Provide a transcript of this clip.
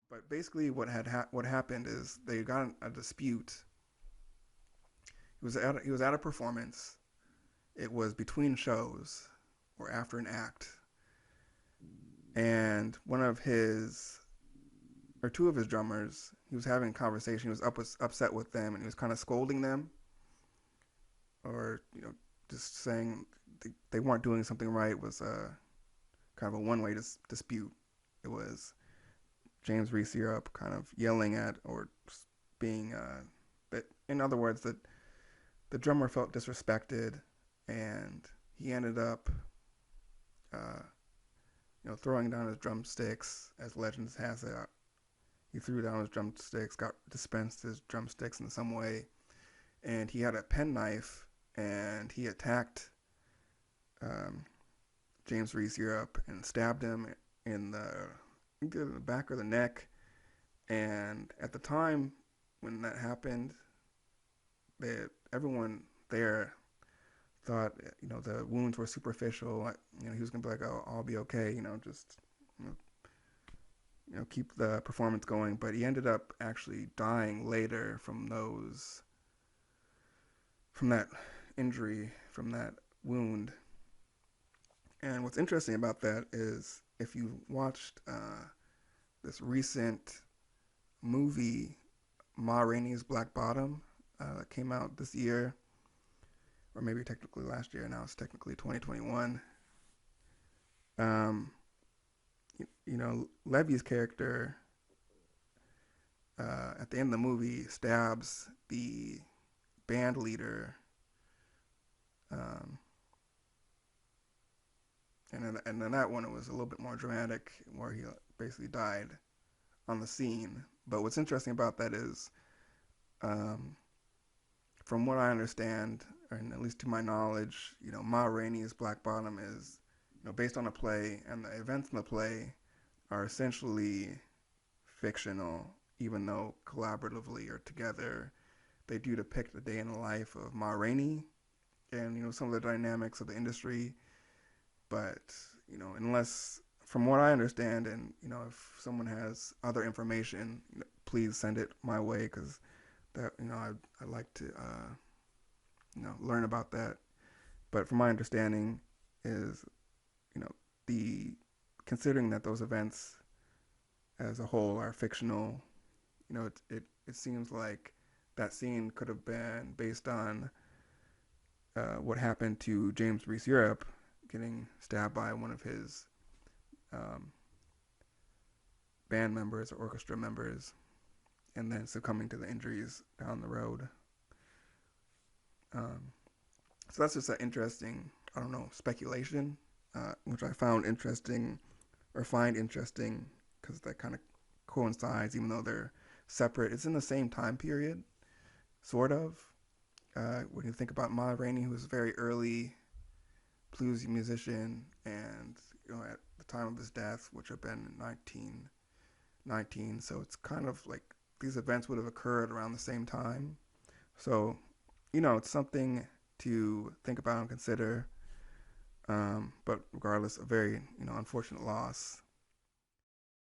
But basically, what happened is they got in a dispute. He was at a performance. It was between shows or after an act, and one of his or two of his drummers, he was having a conversation. He was upset with them, and he was kind of scolding them, or just saying they weren't doing something right. It was kind of a one-way dispute. It was James Reese Europe kind of yelling at or being that in other words that the drummer felt disrespected, and he ended up uh, throwing down his drumsticks. As legends has it, he threw down his drumsticks, got dispensed his drumsticks in some way, and he had a penknife, and he attacked um, James Reese Europe and stabbed him in the back of the neck. And at the time when that happened, everyone there thought the wounds were superficial. He was gonna be like, "Oh, I'll be okay," just you know, keep the performance going. But he ended up actually dying later from that injury, from that wound. And what's interesting about that is if you watched this recent movie, Ma Rainey's Black Bottom, that came out this year, or maybe technically last year. Now it's technically 2021. Um, Levee's character at the end of the movie stabs the band leader, um, and then that one it was a little bit more dramatic, where he basically died on the scene. But what's interesting about that is, um, from what I understand, and at least to my knowledge, Ma Rainey's Black Bottom is, based on a play, and the events in the play are essentially fictional, even though collaboratively or together they do depict the day in the life of Ma Rainey and some of the dynamics of the industry. But unless from what I understand, and if someone has other information, please send it my way because that I'd like to learn about that. But from my understanding, is you know the considering that those events as a whole are fictional, it seems like that scene could have been based on what happened to James Reese Europe getting stabbed by one of his um, band members or orchestra members and then succumbing to the injuries down the road. Um, so that's just an interesting, I don't know, speculation, which I found interesting or find interesting because that kind of coincides, even though they're separate. It's in the same time period, sort of. When you think about Ma Rainey, who was a very early blues musician, and at the time of his death, which had been in 1919, so it's kind of like these events would have occurred around the same time. So, it's something to think about and consider. But regardless, a very unfortunate loss.